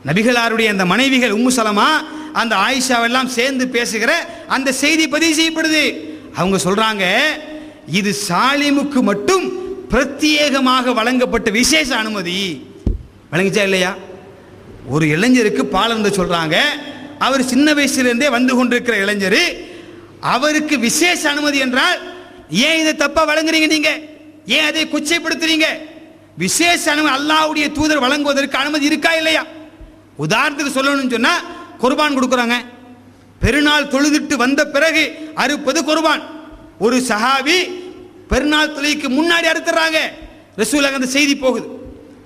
நபிகளாருடைய அந்த மனைவிகள் உம்மு சலமா அந்த ஆயிஷாவெல்லாம் சேர்ந்து பேசுகிற அந்த செய்தி பதிவு செய்யப்படுது. அவங்க சொல்றாங்க, இது சாலிமுக்கு மட்டும் பிரத்யேகமாக வழங்கப்பட்ட விசேஷ அனுமதி. வழங்கிச்சா இல்லையா? ஒரு இளைஞருக்கு பாலந்த சொல்றாங்க, அவர் சின்ன வயசுலேருந்தே வந்து கொண்டிருக்கிற இளைஞர், அவருக்கு விசேஷ அனுமதி என்றால் ஏன் இதை தப்பா வழங்குறீங்க? நீங்க ஏன் அதை கொச்சைப்படுத்துறீங்க? விசேஷ அனுமதி அல்லாஹ்வுடைய தூதர் வழங்குவதற்கு அனுமதி இருக்கா இல்லையா? உதாரணத்துக்கு சொல்லணும்னு சொன்னா, குர்பான் கொடுக்குறாங்க, பெருநாள் தொழுதுட்டு வந்த பிறகு அறுப்பது குர்பான். ஒரு சஹாபி பெருநாள் தொழுகைக்கு முன்னாடி அறுத்துறாங்க. ரசூலுக்கு அந்த செய்தி போகுது.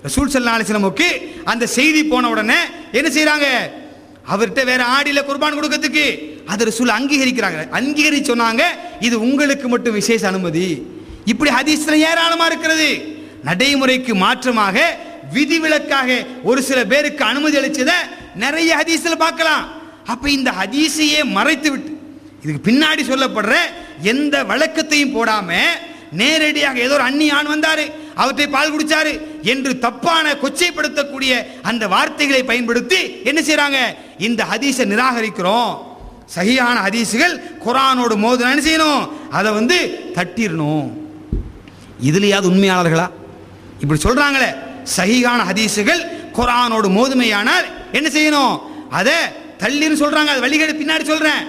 ரசூல் ஸல்லல்லாஹு அலைஹி வஸல்லமுக்கு அந்த செய்தி போன உடனே என்ன செய்றாங்க? அவர்கிட்ட வேற ஆடில குர்பான் கொடுக்கிறதுக்கு அது ரசூல் அங்கீகரிக்கிறாங்க. அங்கீகரிச்சு சொன்னாங்க, இது உங்களுக்கு மட்டும் விசேஷ அனுமதி. இப்படி ஹதீஸ்ல ஏராளமா இருக்கிறது. நடைமுறைக்கு மாற்றமாக விதிவிலக்காக ஒரு சில பேருக்கு அனுமதி அளிச்சத நிறைய ஹதீஸ்ல பார்க்கலாம். அப்ப இந்த ஹதீஸையே மறைத்து விட்டு இதுக்கு பின்னாடி சொல்லப்படுற எந்த வழக்கத்தையும் போடாம நேரடியாக ஏதோ ஒரு அந்நிய ஆண் வந்தாரு, அவற்றை பால் குடிச்சாரு என்று தப்பான கொச்சைப்படுத்தக்கூடிய அந்த வார்த்தைகளை பயன்படுத்தி என்ன செய்றாங்க? இந்த ஹதீஸை நிராகரிக்கிறோம். சஹீஹான ஹதீஸுகள் குர்ஆனோடு மோதுனா என்ன செய்யணும்? அதை தட்டிரணும். இதுலயாவது உண்மையாளர்களா? இப்படி சொல்றாங்களே, சஹீஹான ஹதீஸுகள் குர்ஆனோடு மோதுமையானால் என்ன செய்யணும்? அதை தள்ளின்னு சொல்றாங்க. அது வழிகேடு பின்னாடி சொல்றேன்.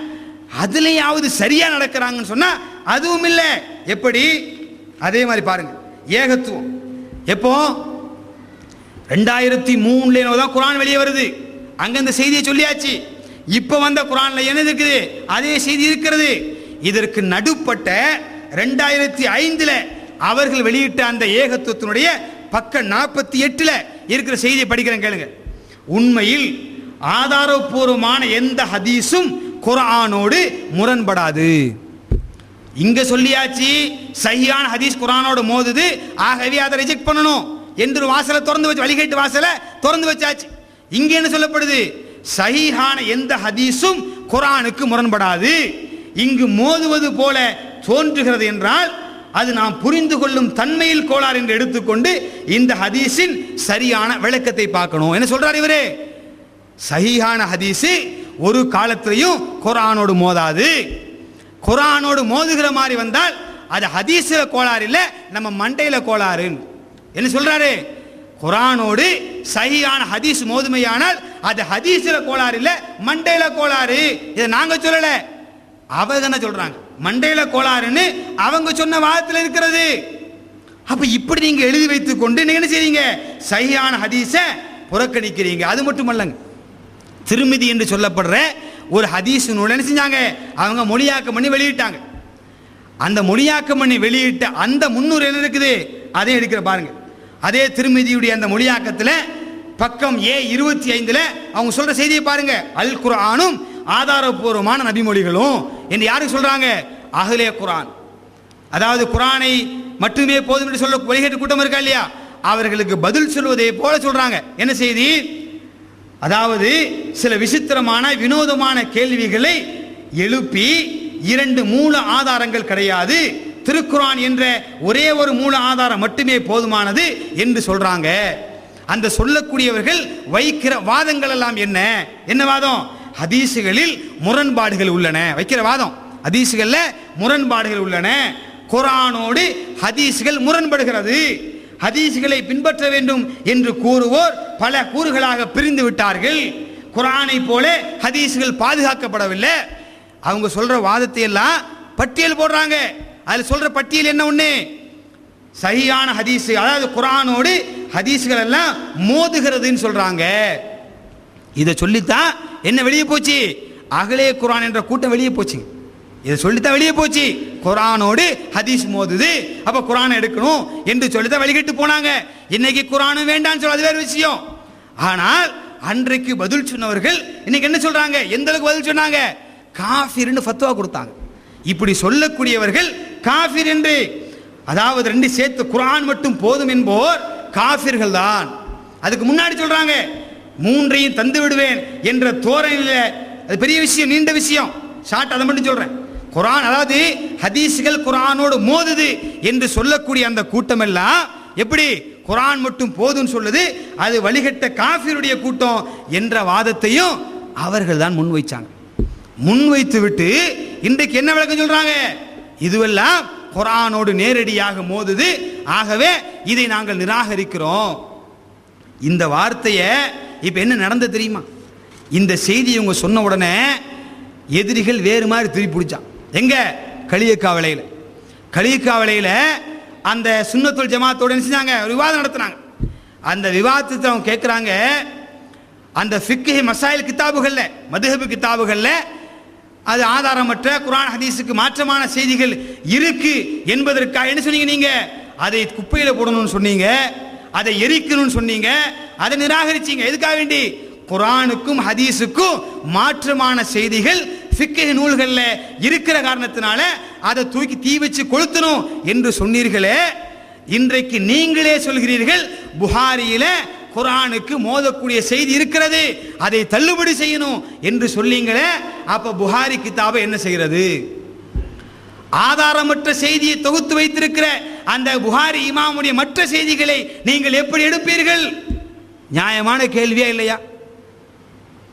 அதுலயாவது சரியா நடக்கிறாங்கன்னு சொன்னா அதுவும் இல்லை. எப்படி? அதே மாதிரி பாருங்க, ஏகத்துவம். எப்போ? 2003 தான் குர்ஆன் வெளியே வருது. அங்க இந்த செய்தியை சொல்லியாச்சு. இப்ப வந்த குர்ஆன்ல என்ன இருக்குது? அதே செய்தி இருக்கிறது. இதற்கு நடுப்பட்ட 2005 அவர்கள் வெளியிட்ட அந்த ஏகத்துவத்தினுடைய பக்கம் 48 இருக்கிற செய்தியை படிக்கிறேன், கேளுங்க. உண்மையில் ஆதாரபூர்வமான எந்த ஹதீஸும் குர்ஆனோடு முரண்படாது. இங்க சொல்லியாச்சு, சஹீஹான ஹதீஸ் குர்ஆனோடு மோதுது, ஆகவே அதை ரிஜெக்ட் பண்ணணும் என்று வாசலை திறந்து வச்சு, வழிகேட்டு வாசலை திறந்து வச்சாச்சு. இங்க என்ன சொல்லப்படுது? சஹீஹான எந்த ஹதீஸும் குர்ஆனுக்கு முரண்படாது. இங்கு மோதுவது போல தோன்றுகிறது என்றால் அது நாம் புரிந்து கொள்ளும் தன்மையில் கோளாறு என்று எடுத்துக்கொண்டு இந்த ஹதீஸின் சரியான விளக்கத்தை பார்க்கணும். என்ன சொல்றார் இவரே? சஹீஹான ஹதீஸ் ஒரு காலத்திலையும் குர்ஆனோடு மோதாது. குர்ஆனோடு மோதுகிற மாதிரி வந்தால் அது ஹதீஸ்ல கோளாறு இல்ல, நம்ம மண்டையில கோளாறு. என்ன சொல்றாரு? குர்ஆனோடு சஹீஹான ஹதீஸ் மோதுமையானால் அது ஹதீஸ்ல கோளாறு இல்ல, மண்டையில கோளாறு. இதை நாங்க சொல்லல, அவங்க என்ன சொல்றாங்க? மண்டையில கோளாறுன்னு அவங்க சொன்ன வாதத்தில் இருக்கிறது. அப்ப இப்படி நீங்க எழுதி வைத்துக் கொண்டு நீங்க என்ன செய்றீங்க? சஹீஹான ஹதீஸை புறக்கணிக்கிறீங்க. அது மட்டுமல்லங்க, திருமிதி என்று சொல்லப்படுற ஒரு ஹதீஸ் நூல் என்ன செஞ்சாங்க? அவங்க மொழியாக்கம் பண்ணி வெளியிட்டாங்க. அந்த மொழியாக்கம் பண்ணி வெளியிட்ட அந்த முன்னூறு என்ன இருக்குது? அதே எடுக்கிற பாருங்க. அதே திருமிதியுடைய அந்த மொழியாக்கத்தில் பக்கம் A25 அவங்க சொல்ற செய்தியை பாருங்க. அல் குர்ஆனும் ஆதாரபூர்வமான நபிமொழிகளும் என்று யாருக்கு சொல்றாங்க? அஹ்லே குர்ஆன். அதாவது குர்ஆனை மட்டுமே போதும் என்று சொல்ல வழிகேட்டு கூட்டம் இருக்கா இல்லையா? அவர்களுக்கு பதில் சொல்வதை போல சொல்றாங்க. என்ன செய்தி? அதாவது சில விசித்திரமான வினோதமான கேள்விகளை எழுப்பி 2 மூல ஆதாரங்கள் கிடையாது, திருக்குர்ஆன் என்ற ஒரே ஒரு மூல ஆதாரம் மட்டுமே போதுமானது என்று சொல்றாங்க. அந்த சொல்லக்கூடியவர்கள் வைக்கிற வாதங்கள் எல்லாம் என்ன? என்ன வாதம்? ஹதீசுகளில் முரண்பாடுகள் உள்ளன. வைக்கிற வாதம், ஹதீசுகள்ல முரண்பாடுகள் உள்ளன, குர்ஆனோடு ஹதீசுகள் முரண்படுகிறது, ஹதீசுகளை பின்பற்ற வேண்டும் என்று கூறுவோர் பல கூறுகளாக பிரிந்து விட்டார்கள், குர்ஆனை போல ஹதீசுகள் பாதுகாக்கப்படவில்லை. அவங்க சொல்ற வாதத்தை எல்லாம் பட்டியல் போடுறாங்க. அதில் சொல்ற பட்டியல் என்ன? ஒண்ணு, சஹீஹான ஹதீஸ், அதாவது குர்ஆனோடு ஹதீஸ்கள் எல்லாம் மோதுகிறதுன்னு சொல்றாங்க. இதை சொல்லித்தான் என்ன வெளியே போச்சு? அஹ்லே குர்ஆன் என்ற கூட்டம் வெளியே போச்சு. இதை சொல்லித்தான் வெளியே போச்சு. குர்ஆனோடு ஹதீஸ் மோதுது, அப்ப குர்ஆனை எடுக்கணும் என்று சொல்லித்தான் வெளியிட்டு போனாங்க. இன்னைக்கு குர்ஆனும் வேண்டாம்னு சொல்ல, அது வேற விஷயம். ஆனால் அன்றைக்கு பதில் சொன்னவர்கள் இன்னைக்கு என்ன சொல்றாங்க? எந்த அளவுக்கு பதில் சொன்னாங்க? காஃபிர்னு ஃபத்வா கொடுத்தாங்க. இப்படி சொல்லக்கூடியவர்கள் காஃபிர் என்று, அதாவது 2 சேர்த்து குர்ஆன் மட்டும் போதும் என்போர் காஃபிர்கள் தான். அதுக்கு முன்னாடி சொல்றாங்க 3ஐயும் தந்து விடுவேன் என்ற தோரணையில். அது பெரிய விஷயம், நீண்ட விஷயம், ஷார்ட் அதை மட்டும் சொல்றேன். குர்ஆன், அதாவது ஹதீஸ்கள் குர்ஆனோடு மோதுது என்று சொல்லக்கூடிய அந்த கூட்டம் எல்லாம் எப்படி குர்ஆன் மட்டும் போதும்னு சொல்லுது, அது வழிகட்ட காஃபிருடைய கூட்டம் என்ற வாதத்தையும் அவர்கள் தான் முன்வைச்சாங்க. முன்வைத்து விட்டு இன்றைக்கு என்ன விளக்கம் சொல்றாங்க? இதுவெல்லாம் குர்ஆனோடு நேரடியாக மோதுது, ஆகவே இதை நாங்கள் நிராகரிக்கிறோம். இந்த வார்த்தையை இப்ப என்ன நடந்தது தெரியுமா? இந்த செய்தி இவங்க சொன்ன உடனே எதிரிகள் வேறு மாதிரி திருப்பி பிடிச்சான். எங்க? களியக்காவளையில். களியக்காவளையில் அந்த சுன்னத்துல் ஜமாத்தோட என்ன செஞ்சாங்க? விவாதம் நடத்தினாங்க. அந்த விவாதத்தை அவங்க கேட்குறாங்க, அந்த ஃபிக்ஹ் மசாயில் கிதாபுகள்ல, மதுஹப் கிதாபுகள்ல அது ஆதாரமற்ற குர்ஆன் ஹதீஸுக்கு மாற்றமான செய்திகள் இருக்கு என்பதற்காக என்ன சொன்னீங்க? நீங்க அதை குப்பையில் போடணும்னு சொன்னீங்க, அதை எரிக்கணும்னு சொன்னீங்க, அதை நிராகரிச்சீங்க. எதுக்காக வேண்டி? குர்ஆனுக்கும் ஹதீஸுக்கும் மாற்றமான செய்திகள் ஃபிக்ஹ் நூல்கள்ல இருக்கிற காரணத்தினால அதை தூக்கி தீ வச்சு கொளுத்தணும் என்று சொன்னீர்களே. இன்றைக்கு நீங்களே சொல்கிறீர்கள் புகாரியில குர்ஆனுக்கு மோதக்கூடிய செய்தி இருக்கிறது, அதை தள்ளுபடி செய்யணும் என்று சொல்லீங்களே. அப்ப புகாரி கிதாபை என்ன செய்கிறது? ஆதாரமற்ற செய்தியை தொகுத்து வைத்திருக்கிற அந்த புகாரி இமாமுடைய மற்ற செய்திகளை நீங்கள் எப்படி எடுப்பீர்கள்? நியாயமான கேள்வியா இல்லையா?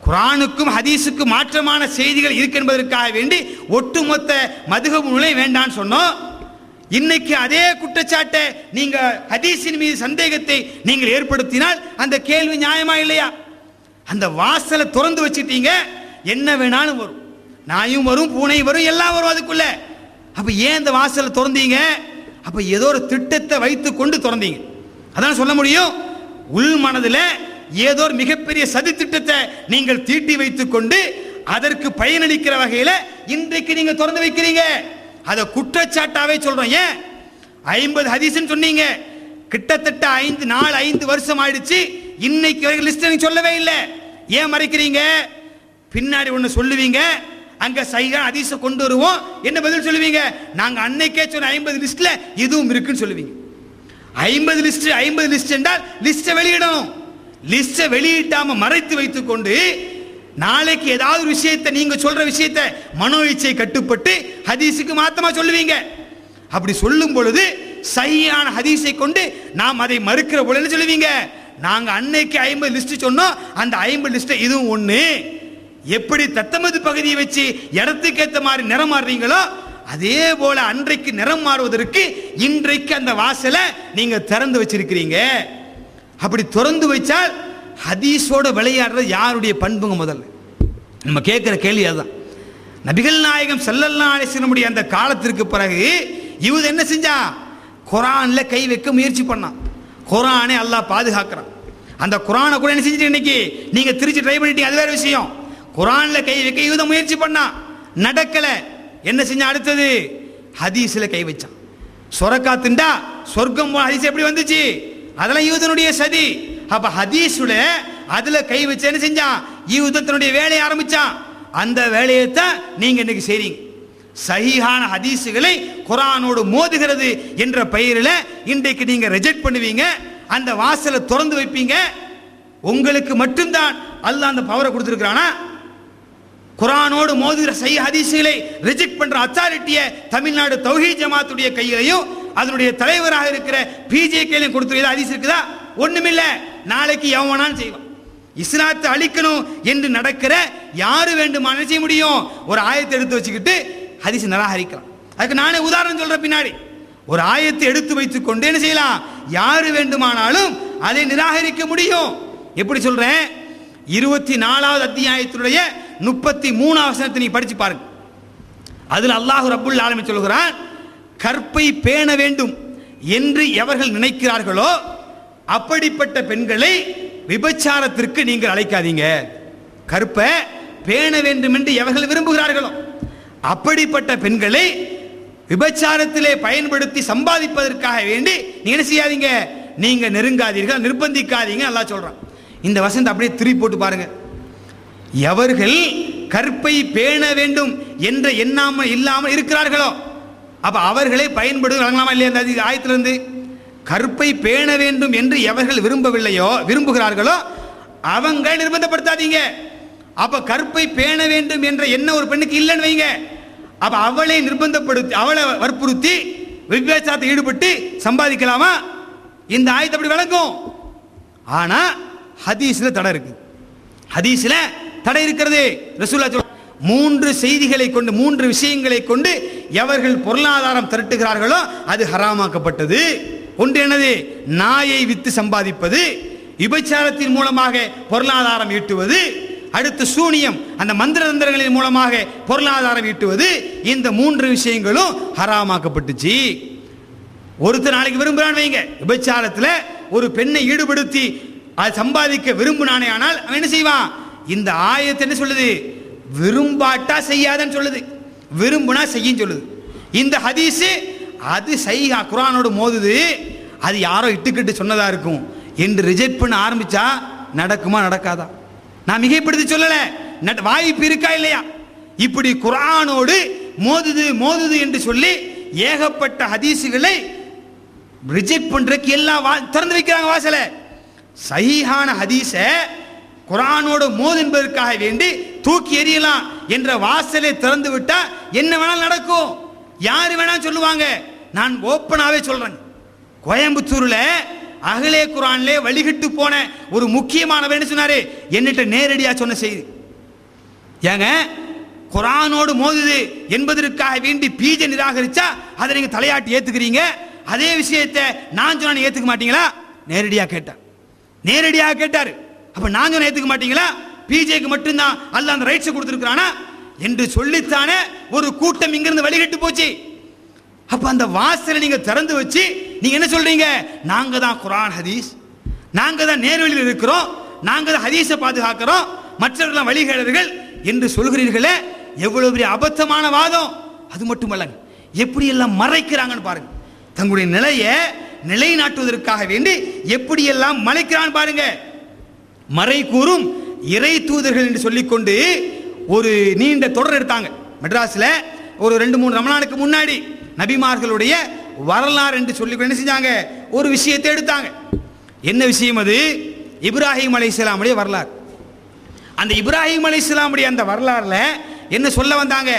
குர்ஆனுக்கும் ஹதீஸுக்கும் மாற்றமான செய்திகள் இருக்கு என்பதற்காக வேண்டி ஒட்டுமொத்த மதுஹப் நூலை வேண்டான்னு சொன்னோம். இன்னைக்கு அதே குற்றச்சாட்டை நீங்க ஹதீஸின் மீது சந்தேகத்தை நீங்கள் ஏற்படுத்தினால் அந்த கேள்வி நியாயமா இல்லையா? அந்த வாசலை திறந்து வச்சிட்டீங்க, என்ன வேணாலும் வரும், நாயும் வரும், பூனை வரும், எல்லாம் வரும் அதுக்குள்ள. அப்ப ஏன் இந்த வாசலை திறந்தீங்க? அப்ப ஏதோ ஒரு திட்டத்தை வைத்து கொண்டு திறந்தீங்க. அதான் சொல்ல முடியும். உள் மனதில் ஏதோ ஒரு மிகப்பெரிய சதி திட்டத்தை நீங்கள் தீட்டி வைத்துக் கொண்டு அதற்கு பயனளிக்கிற வகையில் இன்றைக்கு நீங்க திறந்து வைக்கிறீங்க. அதை குற்றச்சாட்டாவே சொல்றோம். ஏன் 50 ஹதீஸ்னு சொன்னீங்க, கிட்டத்தட்ட 5 வருஷம் ஆயிடுச்சு, இன்னைக்கு வரைக்கும் லிஸ்ட் நீங்க சொல்லவே இல்லை. ஏன் மறைக்கிறீங்க? பின்னாடி ஒன்று சொல்லுவீங்க, அங்க சஹீஹான ஹதீஸை கொண்டு வருவோம், என்ன பதில் சொல்லுவீங்க? நாங்க அன்னைக்கே சொன்ன 50 லிஸ்ட்ல இதுவும் இருக்குன்னு சொல்லுவீங்க. 50 லிஸ்ட் என்றால் லிஸ்ட்டை வெளியிடணும். லிஸ்ட்டை வெளியிட்டாம மறைத்து வைத்துக் கொண்டு நாளைக்கு ஏதாவது விஷயத்தை நீங்க சொல்ற விஷயத்தை மனோ இச்சை கட்டுப்பட்டு ஹதீஸுக்கு மாத்தமா சொல்லுவீங்க. அப்படி சொல்லும் பொழுது சஹீஹான ஹதீஸை கொண்டு நாம் அதை மறுக்கிற பொழுது சொல்லுவீங்க, நாங்க அன்னைக்கு 50 லிஸ்ட் சொன்னோம், அந்த 50 லிஸ்ட் இதுவும் ஒண்ணு. எப்படி தத்தமது பகுதியை வச்சு இடத்துக்கு ஏற்ற மாதிரி நிறம் மாறுறீங்களோ அதே போல அன்றைக்கு நிறம் மாறுவதற்கு இன்றைக்கு அந்த வாசலை நீங்க திறந்து வச்சிருக்கிறீங்க. அப்படி திறந்து வைச்சால் ஹதீஸோட விளையாடுறது யாருடைய பண்புங்க? முதல்ல நம்ம கேட்கிற கேள்வி அதுதான். நபிகள் நாயகம் ஸல்லல்லாஹு அலைஹி வஸல்லம் அந்த காலத்திற்கு பிறகு இவன் என்ன செஞ்சா? குர்ஆன்ல கை வைக்க முயற்சி பண்ணான். குர்ஆனை அல்லாஹ் பாதுகாக்கிறான். அந்த குர்ஆனை கூட என்ன செஞ்சிட்டு இன்னைக்கு நீங்க திருச்சி ட்ரை பண்ணிட்டீங்க, அது வேற விஷயம். குர்ஆன்ல கை வைக்க இவன் முயற்சி பண்ணான், நடக்கல. என்ன செஞ்ச? அடுத்தது ஹதீஸ்ல கை வச்சான். சொரக்காத்துண்டா சொர்க்கம் ஹதீஸ் எப்படி வந்துச்சு? அதெல்லாம் யூதனுடைய சதி. அப்ப ஹதீஸுல அதுல கை வச்சு என்ன செஞ்சான்? யூதத்தினுடைய வேலையை ஆரம்பிச்சான். அந்த வேலையை தான் நீங்க இன்னைக்கு செய்றீங்க. சஹீஹான ஹதீஸுகளை குர்ஆனோடு மோதுகிறது என்ற பெயரில் இன்றைக்கு நீங்க ரிஜெக்ட் பண்ணுவீங்க, அந்த வாசலை திறந்து வைப்பீங்க. உங்களுக்கு மட்டும்தான் அல்லாஹ் அந்த பவரை கொடுத்திருக்கிறானா? குர்ஆனோடு மோதுகிற சஹீஹ் ஹதீஸுகளை ரிஜெக்ட் பண்ற அத்தாரிட்டியை தமிழ்நாடு தௌஹீத் ஜமாத்துடைய கையிலையும் அதனுடைய தலைவராக இருக்கிற பிஜேகேலையும் கொடுத்துருக்க ஹதீஸ் இருக்குதா? ஒண்ணுமில்ல. நாளைக்கு எவனாலும் செய்வான். இஸ்லாத்தை அழிக்கணும் என்று நடக்கிற யாரு வேண்டுமானாலும் செய்ய முடியும். ஒரு ஆயத்தை எடுத்து வச்சுக்கிட்டு ஹதீஸ் நிராகரிக்கலாம். அதுக்கு நானே உதாரணம் சொல்றேன். பின்னாடி ஒரு ஆயத்தை எடுத்து வைத்துக் கொண்டு என்ன செய்யலாம்? யாரு வேண்டுமானாலும் அதை நிராகரிக்க முடியும். எப்படி சொல்றேன்? 24வது அத்தியாயத்தினுடைய 33வது வசனத்தை நீ படிச்சு பாருங்க. அதில் அல்லாஹ் ரப்புல் ஆலமீன் சொல்கிறான், கற்பை பேண வேண்டும் என்று எவர்கள் நினைக்கிறார்களோ அப்படிப்பட்ட பெண்களை விபச்சாரத்திற்கு நீங்கள் அழைக்காதீங்க. கற்பை பேண வேண்டும் என்று எவர்கள் விரும்புகிறார்களோ அப்படிப்பட்ட பெண்களை விபச்சாரத்திலே பயன்படுத்தி சம்பாதிப்பதற்காக வேண்டி நீங்க என்ன செய்யாதீங்க? நீங்க நெருங்காதீர்கள், நிர்பந்திக்காதீங்க அல்லாஹ் சொல்றான். இந்த வசனத்தை அப்படியே திருப்பி போட்டு பாருங்க. எவர்கள் கற்பை பேண வேண்டும் என்ற எண்ணாமல் இல்லாமல் இருக்கிறார்களோ அப்ப அவர்களை பயன்படுத்த வழங்கலாமா இல்லையா? அந்த ஆயத்திலிருந்து கற்பை பேண வேண்டும் என்று எவர்கள் விரும்புகிறார்களோ அவங்க நிர்பந்தப்படுத்தாதீங்க. அப்ப கற்பை பேண வேண்டும் என்ற எண்ணம் ஒரு பெண்ணுக்கு இல்லைன்னு வைங்க, அப்ப அவளை நிர்பந்தப்படுத்தி அவளை வற்புறுத்தி விபச்சாரத்தில் ஈடுபட்டு சம்பாதிக்கலாமா? இந்த ஆயத்தை அப்படி விளக்கும். ஆனா ஹதீஸ்ல தடை இருக்கு. ஹதீஸ்ல தடை இருக்கிறது. ரசூலுல்லாஹ் சொல்றாங்க, 3 செய்திகளை கொண்டு 3 விஷயங்களை கொண்டு எவர்கள் பொருளாதாரம் திரட்டுகிறார்களோ அது ஹராமாக்கப்பட்டது. ஒன்று என்னது? நாயை வித்து சம்பாதிப்பது, விபச்சாரத்தின் மூலமாக பொருளாதாரம் ஈட்டுவது, அடுத்து சூனியம், அந்த மந்திர தந்திரங்களின் மூலமாக பொருளாதாரம் ஈட்டுவது. இந்த 3 விஷயங்களும் ஹராமாக்கப்பட்டுச்சு. ஒருத்தர் நாளைக்கு விரும்புறான்னு வைங்க, விபச்சாரத்தில் ஒரு பெண்ணை ஈடுபடுத்தி அது சம்பாதிக்க விரும்பினானே, ஆனால் அவன் என்ன செய்வான்? இந்த ஆயத்தை என்ன சொல்லுது? விரும்பாட்டா செய்யாதன்னு சொல்லுது, விரும்புனா செய்யும் சொல்லுது. இந்த ஹதீஸ் அது சஹீஹா குர்ஆனோடு மோதுது, அது யாரோ இட்டுக்கிட்டு சொன்னதா இருக்கும் என்று ரிஜெக்ட் பண்ண ஆரம்பிச்சா நடக்குமா நடக்காதா? நான் மிகைப்படுத்தி சொல்லல, வாய்ப்பு இருக்கா இல்லையா? இப்படி குர்ஆனோடு மோதுது மோதுது என்று சொல்லி ஏகப்பட்ட ஹதீஸுகளை ரிஜெக்ட் பண்றதுக்கு எல்லாம் திறந்து வைக்கிறாங்க வாசல. சஹீஹான ஹதீஸை குர்ஆனோடு மோது என்பதற்காக வேண்டி தூக்கி எறியலாம் என்ற வாசலை திறந்து விட்டா என்ன வேணாலும் நடக்கும், யாரு வேணாலும் சொல்லுவாங்க. நான் ஓப்பனாவே சொல்றேன், கோயம்புத்தூர்ல அகலே குர்ஆன்ல வழிகிட்டு போன ஒரு முக்கியமானவர் என்ன சொன்னாரு, என்னிட்ட நேரடியா சொன்ன செய்தி. ஏங்க, குர்ஆனோடு மோதுது என்பதற்காக வேண்டி பீஜ நிராகரிச்சா அதை நீங்க தலையாட்டி ஏத்துக்கிறீங்க, அதே விஷயத்தை நான் சொன்ன ஏத்துக்க மாட்டீங்களா? நேரடியாக கேட்டாரு. அப்ப நான் சொன்ன ஏத்துக்க மாட்டீங்களா? பிஜேக்கு மட்டும்தான் அல்லாஹ் அந்த ரைட்ஸ் கொடுத்திருக்கானா என்று சொல்லித்தானே ஒரு கூட்டம் இங்கிருந்து வழிகட்டு போச்சு. அப்ப அந்த வாசலை நீங்க திறந்து வச்சு நீங்க என்ன சொல்றீங்க? நாங்க தான் குர்ஆன் ஹதீஸ், நாங்க தான் நேர்வழியில் இருக்கிறோம், நாங்க தான் ஹதீஸை பாதுகாக்கிறோம், மற்றவர்கள் வழிகேடர்கள் என்று சொல்கிறீர்களே, எவ்வளவு பெரிய அபத்தமான வாதம். அது மட்டுமல்ல, எப்படி எல்லாம் மறைக்கிறாங்கன்னு பாருங்க. தங்களுடைய நிலையை நிலைநாட்டுவதற்காக வேண்டி எப்படியெல்லாம் மறைக்கிறான் பாருங்க. மறை கூறும் இறை தூதர்கள் என்று சொல்லிக்கொண்டு ஒரு நீண்ட தொடர் எடுத்தாங்க மெட்ராஸ்ல. ஒரு 2-3 ரமலானுக்கு முன்னாடி நபிமார்களுடைய வரலாறு என்று சொல்லி என்ன செஞ்சாங்க, ஒரு விஷயத்தை எடுத்தாங்க. என்ன விஷயம் அது? இப்ராஹிம் அலைஹிஸ்ஸலாமுடைய வரலாறு. அந்த இப்ராஹிம் அலைஹிஸ்ஸலாமுடைய அந்த வரலாறுல என்ன சொல்ல வந்தாங்க?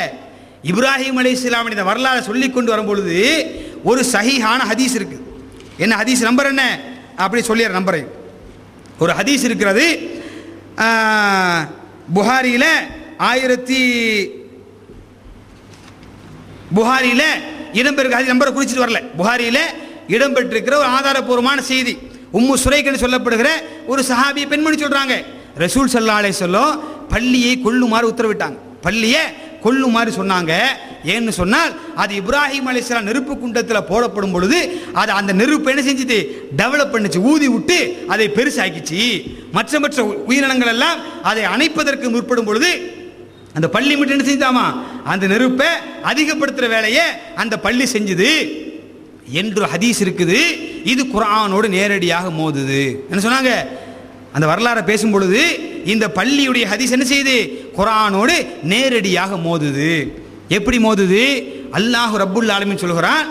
இப்ராஹிம் அலைஹிஸ்ஸலாமுடைய வரலாறு சொல்லி கொண்டு வரும்பொழுது ஒரு சஹீஹான ஹதீஸ் இருக்கு. என்ன ஹதீஸ் நம்பர் என்ன அப்படி சொல்லிடுற நம்பரை. ஒரு ஹதீஸ் இருக்கிறது புகாரியில இடம்பெற்ற ஹதீஸ் நம்பரை குறிச்சிட்டு வரல. புகாரியில இடம்பெற்றிருக்கிற ஒரு ஆதாரபூர்வமான செய்தி. உம்மு சுரைக் என்று சொல்லப்படுகிற ஒரு சஹாபிய பெண்மணி சொல்றாங்க, ரசூல் ஸல்லல்லாஹு அலைஹி வஸல்லம் பள்ளியை கொல்லுமாறு உத்தரவிட்டாங்க. பள்ளியை கொல்லுமாறு சொன்னாங்க. ஏன்னு சொன்னால் அது இப்ராஹிம் அலைஹிஸ்ஸலாம் நெருப்பு குண்டத்தில் போடப்படும் பொழுது அது அந்த நெருப்பு என்ன செஞ்சுது, டெவலப் பண்ணிச்சு, ஊதி விட்டு அதை பெருசாக்கிச்சு. மற்ற உயிரினங்கள் எல்லாம் அதை அணைப்பதற்கு முற்படும் பொழுது அந்த பள்ளி மட்டும் என்ன செஞ்சாமா, அந்த நெருப்பை அதிகப்படுத்துற வேலையை அந்த பள்ளி செஞ்சுது என்று ஹதீஸ் இருக்குது. இது குர்ஆனோடு நேரடியாக மோதுது. என்ன சொன்னாங்க? அந்த வரலாறை பேசும் பொழுது இந்த பள்ளியுடைய ஹதீஸ் என்ன செய்யுது, குர்ஆனோடு நேரடியாக மோதுது. எப்படி மோதுது? அல்லாஹ் ரப்புல் ஆலமீன் சொல்கிறான்,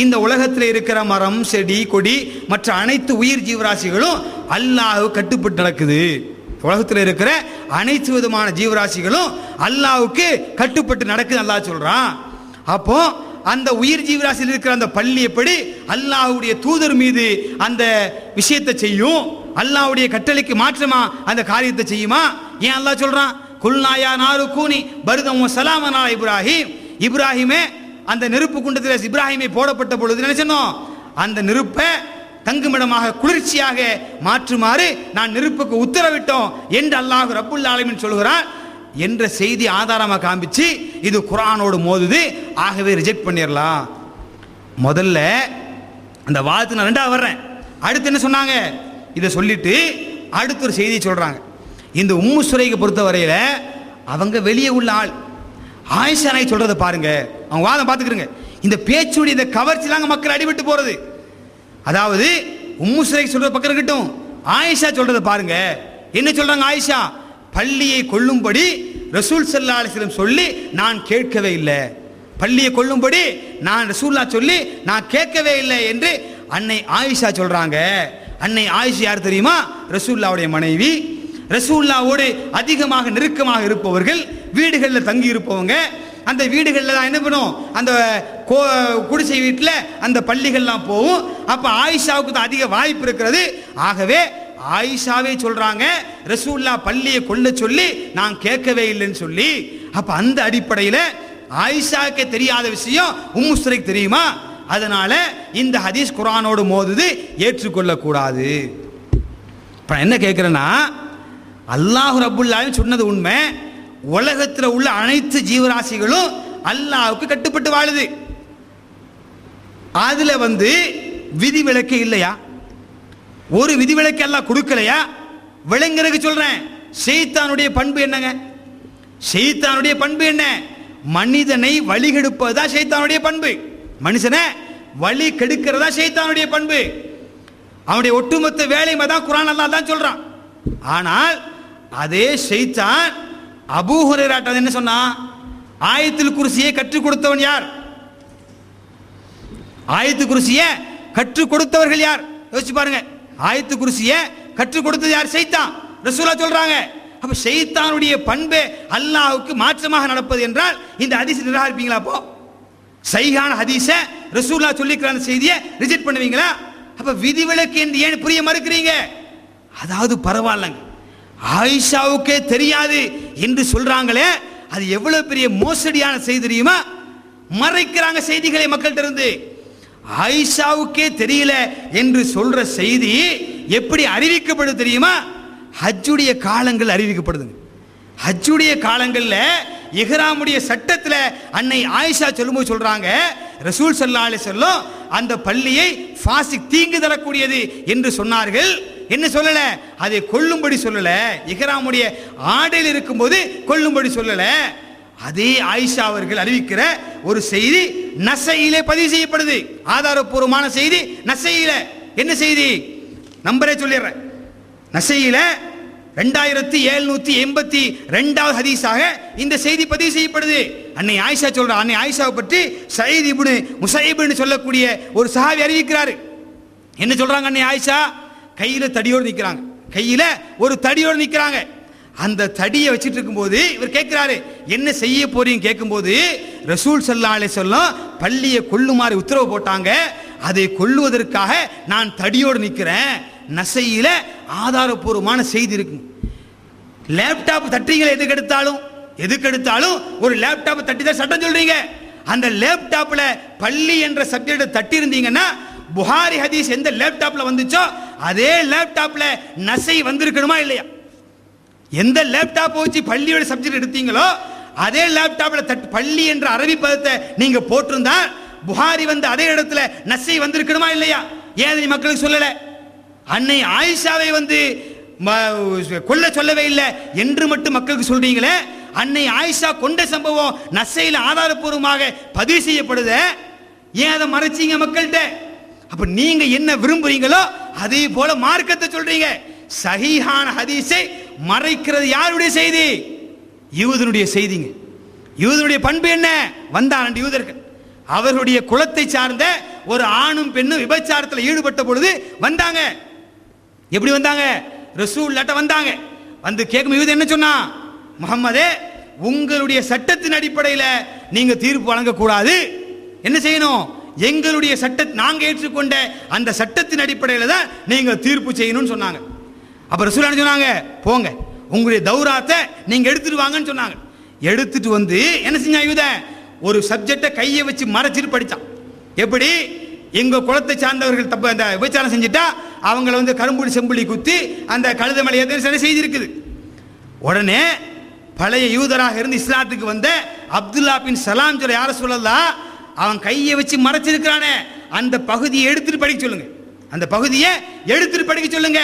இந்த உலகத்தில் இருக்கிற மரம், செடி, கொடி, மற்ற அனைத்து உயிர் ஜீவராசிகளும் அல்லாஹ் கட்டுப்பட்டு நடக்குது. உலகத்தில் இருக்கிற அனைத்து விதமான ஜீவராசிகளும் அல்லாஹ்வுக்கு கட்டுப்பட்டு நடக்குது அல்லாஹ் சொல்றான். அப்போ அந்த உயிர் ஜீவராசியில் இருக்கிற அந்த பள்ளி எப்படி அல்லாஹ்வுடைய தூதர் மீது அந்த விஷயத்தை செய்யும், அல்லாஹ்வுடைய கட்டளைக்கு மாற்றமா அந்த காரியத்தை செய்யுமா? ஏன் அல்லாஹ் சொல்றான், குல்நாயா நாரு கூனி பர்தம் சலாமன் அலா இப்ராஹிம். இப்ராஹிமே அந்த நெருப்பு குண்டத்தில் இப்ராஹிமை போடப்பட்ட பொழுது நினைச்சோம், அந்த நெருப்பை தங்குமிடமாக குளிர்ச்சியாக மாற்றுமாறு நான் நெருப்புக்கு உத்தரவிட்டோம் என்று அல்லாஹ் ரப்புல் ஆலமீன் சொல்கிறான் என்ற செய்தி ஆதாரமாக காண்பிச்சு இது குர்ஆனோடு மோதுது, ஆகவே ரிஜெக்ட் பண்ணிடலாம். முதல்ல அந்த வாதத்தை நான் ரெண்டாவது வர்றேன். அடுத்து என்ன சொன்னாங்க, இதை சொல்லிட்டு அடுத்த ஒரு செய்தியை சொல்றாங்க. இந்த உம்மு சுரைக்கு பொறுத்த வரையில அவங்க வெளியே உள்ள ஆள். ஆயிஷா நாய் சொல்றதை பாருங்க, அவங்க வாதம் பார்த்துக்கிறங்க. இந்த பேச்சுடைய இந்த கவர்ச்சிலாங்க மக்கள் அடிபட்டு போறது. அதாவது உம்மு சுரைக்கு சொல்றது பக்கம் இருக்கட்டும், ஆயிஷா சொல்றதை பாருங்க. என்ன சொல்றாங்க ஆயிஷா? பள்ளியை கொல்லும்படி ரசூல் ஸல்லல்லாஹு அலைஹி வஸல்லம் சொல்லி நான் கேட்கவே இல்லை, பள்ளியை கொல்லும்படி நான் ரசூலுல்லாஹ் சொல்லி நான் கேட்கவே இல்லை என்று அன்னை ஆயிஷா சொல்றாங்க. அன்னை ஆயிஷா யார் தெரியுமா? ரசூலுல்லாஹ்வுடைய மனைவி. ரசூலுல்லாஹ்வோடு அதிகமாக நெருக்கமாக இருப்பவர்கள், வீடுகளில் தங்கி இருப்பவங்க. அந்த வீடுகளில் தான் என்ன பண்ணும், அந்த குடிசை வீட்டில் அந்த பள்ளிகள்லாம் போகும். அப்ப ஆயிஷாவுக்கு தான் அதிக வாய்ப்பு இருக்கிறது. ஆகவே ஆயிஷாவே சொல்றாங்க, ரசூல்லா பள்ளியை கொள்ள சொல்லி நான் கேட்கவே இல்லைன்னு சொல்லி. அப்ப அந்த அடிப்படையில் ஆயிஷாவுக்கு தெரியாத விஷயம் உம்மு சுலைக் தெரியுமா? அதனால இந்த ஹதீஸ் குர்ஆனோடு மோதுது, ஏற்றுக்கொள்ளக்கூடாது. இப்போ என்ன கேட்குறேன்னா, அல்லாஹ் ரப்புல் ஆலமீன் சொன்னது உண்மை. உலகத்தில் உள்ள அனைத்து ஜீவராசிகளும் அல்லாஹ்வுக்கு கட்டுப்பட்டு வாழுது. அதுல விதிவிலக்கு இல்லையா? ஒரு விதிவிலக்கு அல்லாஹ் கொடுக்கலையா? விளங்குறதுக்கு சொல்றேன். ஷைத்தானுடைய பண்பு என்னங்க? ஷைத்தானுடைய பண்பு என்ன? மனிதனை வழி கெடுப்பதுதான் ஷைத்தானுடைய பண்பு. மனுஷனை வழி கெடுக்கிறதா ஷைத்தானுடைய பண்பு. அவனுடைய ஒட்டுமொத்த வேலையை தான் குர்ஆன் அல்லாஹ் தான் சொல்றான். ஆனால் அதே ஷைத்தான் அபூ ஹுரைரா என்ன சொன்னா? ஆயத்துல் குர்சியை கற்றுக் கொடுத்தவன் யார்? ஆயத்துல் குர்சியை கற்றுக் கொடுத்தவர்கள் யார்? யோசிச்சு பாருங்க. ஆயத்துல் குர்சியை கற்றுக் கொடுத்தது யார்? ஷைத்தான். ரசூலுல்லாஹ் சொல்றாங்க. அப்ப ஷைத்தானுடைய பண்பே அல்லாஹ்வுக்கு மாற்றமாக நடப்பது என்றால் இந்த ஹதீஸ் நிராகரிப்பீங்களா? அப்போ சஹீஹான ஹதீஸை ரசூலுல்லாஹ் சொல்லிக்கிற அந்த செய்தியை ரிஜெக்ட் பண்ணுவீங்களா? அப்ப விதிவிலக்கு என்று ஏன் புரிய மறுக்கிறீங்க? அதாவது பரவாயில்லைங்க, ஆயிஷாவுக்கே தெரியாது என்று சொல்றாங்களே, அது எவ்வளவு பெரிய மோசடியான செய்தி தெரியுமா? மறைக்கிறாங்க செய்திகளை மக்கள்கிட்ட இருந்து. ஆயிஷாவுக்கே தெரியல என்று சொல்ற செய்தி எப்படி அறிவிக்கப்படுது தெரியுமா? ஹஜ்ஜுடைய காலங்கள் அறிவிக்கப்படுது. ஹஜ்ஜுடைய காலங்கள்ல இஹ்ராமுடைய சட்டத்துல அன்னை ஆயிஷா சொல்லும்போது சொல்றாங்க, ரசூல் ஸல்லல்லாஹு அலைஹி வஸல்லம் அந்த பள்ளியை ஃபாசிக் தீங்கு தரக்கூடியது என்று சொன்னார்கள். என்ன சொல்லல? அதை கொல்லும்படி சொல்லல. இஹ்ராமுடைய ஆடையில் இருக்கும்போது கொல்லும்படி சொல்லல. அதே ஆயிஷா அவர்கள் அறிவிக்கிற ஒரு செய்தி நஸஈலே பதிவு செய்யப்படுது. ஆதாரப்பூர்வமான செய்தி நஸஈல. என்ன செய்தி? நம்பரே சொல்லிடுறேன். நஸஈல 2782வது ஹதீஸாக இந்த செய்தி பதிவு செய்யப்படுது. அன்னை ஆயிஷா சொல்ற, அன்னை ஆயிஷாவை பற்றி சயீத் இப்னு முஸையிப்னு சொல்லக்கூடிய ஒரு சஹாபி அறிவிக்கிறாரு. என்ன சொல்றாங்க? அன்னை ஆயிஷா கையில தடியோடு நிற்கிறாங்க. கையில ஒரு தடியோடு நிற்கிறாங்க. அந்த தடியை வச்சிட்டு இருக்கும்போது இவர் கேட்கிறாரு, என்ன செய்ய போறீங்க கேட்கும்போது, ரசூல் ஸல்லல்லாஹு அலைஹி வஸல்லம் பள்ளியை கொல்லுமாறு உத்தரவு போட்டாங்க, அதை கொல்லுவதற்காக நான் தடியோடு நிற்கிறேன். நஸஈல ஆதாரப்பூர்வமான செய்தி இருக்கு. லேப்டாப் தட்டுறீங்களே, எதுக்கெடுத்தாலும் ஒரு லேப்டாப் தட்டி தான் சட்டம் சொல்றீங்க. அந்த லேப்டாப்ல பள்ளி என்ற சப்ஜெக்ட் தட்டி இருந்தீங்கன்னா, புகாரி ஹதீஸ் எந்த லேப்டாப்ல வந்துச்சோ அதே லேப்டாப்ல நஸை வந்திருக்கணுமா இல்லையா? எந்த லேப்டாப் வச்சு பள்ளியோட சப்ஜெக்ட் எடுத்தீங்களோ அதே லேப்டாப்ல பள்ளி என்ற அரபி பதத்தை நீங்க போட்டிருந்தா புகாரி அதே இடத்துல நஸை வந்திருக்கணுமா இல்லையா? ஏன் மக்களுக்கு சொல்லல? அன்னை ஆயிஷாவை கொல்ல சொல்லவே இல்லை என்று மட்டும் மக்களுக்கு சொல்றீங்களே. அன்னை ஆயிஷா கொண்ட சம்பவம் நஸையில் ஆதாரப்பூர்வமாக பதிவு செய்யப்படுது. ஏன் அதை மறைச்சீங்க மக்கள்கிட்ட? அப்ப நீங்க என்ன விரும்புறீங்களோ அதே போல மார்க்கத்தை சொல்றீங்க. சஹீஹான ஹதீஸை மறைக்கிறது யாருடைய செய்தி? யூதனுடைய செய்திங்க. யூதனுடைய பண்பு என்ன? வந்தாங்க யூதர்கள், அவர்களுடைய குலத்தை சார்ந்த ஒரு ஆணும் பெண்ணும் விபச்சாரத்தில் ஈடுபட்ட பொழுது வந்தாங்க. எப்படி வந்தாங்க? ரசூலுல்லாஹ் வந்தாங்க. கேட்கும் யூதன் என்ன சொன்னா? முஹம்மதே, உங்களுடைய சட்டத்தின் அடிப்படையில் நீங்க தீர்ப்பு வழங்கக்கூடாது. என்ன செய்யணும்? எங்களுடைய சட்டத்தை நாங்கள் ஏற்றுக்கொண்ட அந்த சட்டத்தின் அடிப்படையில் தான் நீங்க தீர்ப்பு செய்யணும்னு சொன்னாங்க. அப்ப ரசூலுல்லாஹ் சொன்னாங்க, போங்க உங்களுடைய தௌராத்தை நீங்க எடுத்துட்டு வாங்கன்னு சொன்னாங்க. எடுத்துட்டு என்ன செஞ்சா யூதன்? ஒரு சப்ஜெக்டை கையை வச்சு மறைச்சிட்டு படித்தான். எப்படி? எங்க குலத்தை சார்ந்தவர்கள் தப்பு அந்த விபச்சாரம் செஞ்சுட்டா அவங்கள கரும்புடி செம்புலி குத்தி அந்த கழுத மலையை சில செய்தி இருக்குது. உடனே பழைய யூதராக இருந்து இஸ்லாத்துக்கு வந்த அப்துல்லா பின் சலாம் சொல்ல, யார சொல்லலாம், அவன் கையை வச்சு மறைச்சிருக்கிறானே அந்த பகுதியை எடுத்துட்டு படிக்க சொல்லுங்க. அந்த பகுதியை எடுத்துட்டு படிக்க சொல்லுங்க.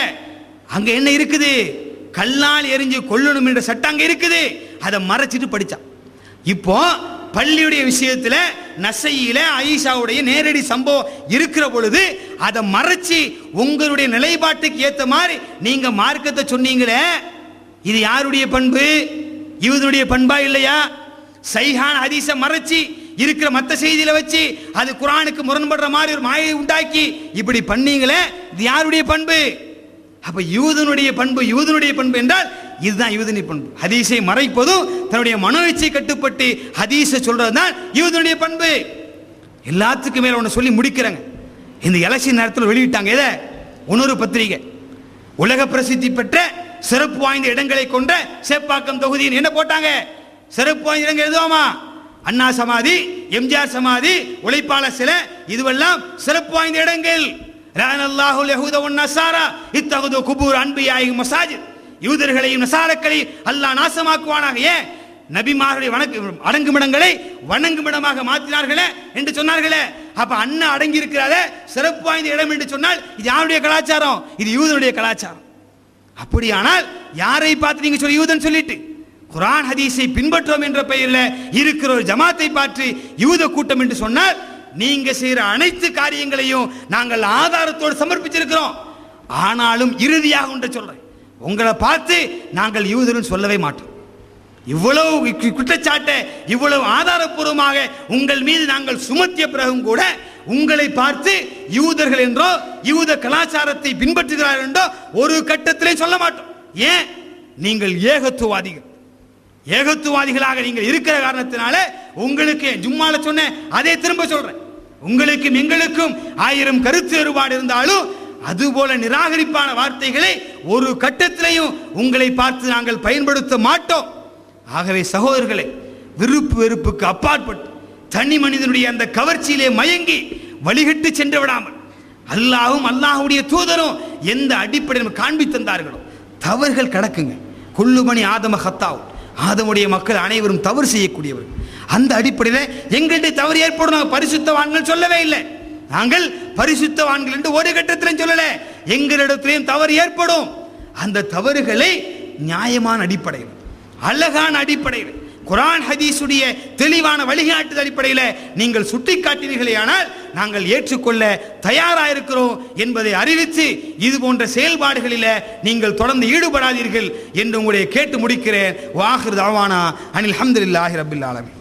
அங்க என்ன இருக்குது? கல்லால் எரிஞ்சு கொல்லணும் என்ற சட்டம் அங்க இருக்குது. அதை மறைச்சிட்டு படிச்சான். இப்போ பள்ளியுடைய விஷயத்தில் நஸையில ஆயிஷாவுடைய நேரடி சம்பவம் இருக்கிற பொழுது அதை மறைச்சி உங்களுடைய நிலைப்பாட்டுக்கு ஏற்ற மாதிரி நீங்க மார்க்கத்தை சொன்னீங்களே, இது யாருடைய பண்பு? யூதனுடைய பண்பா இல்லையா? சஹீஹான ஹதீஸை மறைச்சி இருக்கிற மற்ற செய்தியில வச்சு அது குர்ஆனுக்கு முரண்படுற மாதிரி ஒரு மாயை உண்டாக்கி இப்படி பண்ணீங்களே, இது யாருடைய பண்பு? அப்ப யூதனுடைய பண்பு என்றால் இதுதான் யூதனுடைய பண்பு. ஹதீஸை மறைப்பதும் தன்னுடைய மனோ இச்சை கட்டுப்பட்டு ஹதீஸை சொல்றதுதான் யூதனுடைய பண்பு. எல்லாத்துக்கும் மேல ஒன்று சொல்லி முடிக்கிறேங்க. இந்த எலெக்ஷன் நேரத்தில் வெளியிட்டாங்க எதை? இன்னொரு பத்திரிகை உலக பிரசித்தி பெற்ற சிறப்பு வாய்ந்த இடங்களை கொண்ட சேப்பாக்கம் தொகுதியின் என்ன போட்டாங்க? சிறப்பு வாய்ந்த இடங்கள் எதுவாமா? அண்ணா சமாதி, எம்ஜிஆர் சமாதி, உழைப்பாளர் சிலை, இதுவெல்லாம் சிறப்பு வாய்ந்த இடங்கள். லஅனல்லாஹுல் யஹூத வன் நஸாரா இத்தகது குபூர் அன்பியாஹிம் மசாஜித். யூதர்களையும் நசாரக்களையும் அல்லாஹ் நாசமாக்குவானாக. ஏன்? நபிமார்களுடைய அடங்குமிடங்களை வணங்குமிடமாக மாற்றினார்களே என்று சொன்னார்களே. அப்ப அண்ணா அடங்கி இருக்கிறார சிறப்பு வாய்ந்த இடம் என்று சொன்னால் இது யாருடைய கலாச்சாரம்? இது யூதனுடைய கலாச்சாரம். அப்படியானால் யாரை பார்த்து நீங்க சொல்லி யூதன் சொல்லிட்டு குர்ஆன் ஹதீஸை பின்பற்றோம் என்ற பெயரில் இருக்கிற ஒரு ஜமாத்தை பார்த்து யூத கூட்டம் என்று சொன்னால் நீங்க செய்யற அனைத்து காரியங்களையும் நாங்கள் ஆதாரத்தோடு சமர்ப்பிச்சிருக்கிறோம். ஆனாலும் இறுதியாக ஒன்று சொல்றேன், உங்களை பார்த்து நாங்கள் யூதர்கள் சொல்லவே மாட்டோம். இவ்வளவு குற்றச்சாட்டை இவ்வளவு ஆதாரப்பூர்வமாக உங்கள் மீது நாங்கள் சுமத்திய பிறகும் கூட உங்களை பார்த்து யூதர்கள் என்றோ யூத கலாச்சாரத்தை பின்பற்றுகிறார்கள் என்றோ ஒரு கட்டத்திலே சொல்ல மாட்டோம். ஏன்? நீங்கள் ஏகத்துவாதிகளாக நீங்கள் இருக்கிற காரணத்தினால உங்களுக்கு ஜும்மால சொன்ன அதே திரும்ப சொல்றேன். உங்களுக்கும் எங்களுக்கும் 1000 கருத்து வேறுபாடு இருந்தாலும் அதுபோல நிராகரிப்பான வார்த்தைகளை ஒரு கட்டத்திலையும் உங்களை பார்த்து நாங்கள் பயன்படுத்த மாட்டோம். ஆகவே சகோதரர்களே, விருப்பு வெறுப்புக்கு அப்பாற்பட்டு தனி மனிதனுடைய அந்த கவர்ச்சியிலே மயங்கி வழிகட்டு சென்று விடாமல் அல்லாஹ்வும் அல்லாஹ்வுடைய தூதரும் எந்த அடிப்படையில் காண்பி தந்தார்களோ தவறுகள் கடக்குங்க. குல்லுமணி ஆதம ஹத்தாவ், ஆதமுடைய மக்கள் அனைவரும் தவறு செய்யக்கூடியவர்கள். அந்த அடிப்படையில் எங்களுடைய தவறு ஏற்படும். நாங்கள் பரிசுத்தவான்கள் சொல்லவே இல்லை. நாங்கள் பரிசுத்தவான்கள் என்று ஒரு கட்டத்திலும் சொல்லல. எங்களிடத்திலையும் தவறு ஏற்படும். அந்த தவறுகளை நியாயமான அடிப்படையில், அழகான அடிப்படையில், குர்ஆன் ஹதீஸுடைய தெளிவான வழிகாட்டுதல் அடிப்படையில் நீங்கள் சுட்டிக்காட்டினீர்களே ஆனால் நாங்கள் ஏற்றுக்கொள்ள தயாராக இருக்கிறோம் என்பதை அறிவித்து இது போன்ற செயல்பாடுகளில் நீங்கள் தொடர்ந்து ஈடுபடாதீர்கள் என்று உங்களுடைய கேட்டு முடிக்கிறேன். வாஹிர் தாவானா அனில் ஹம்துலில்லாஹி ரப்பில் ஆலமீன்.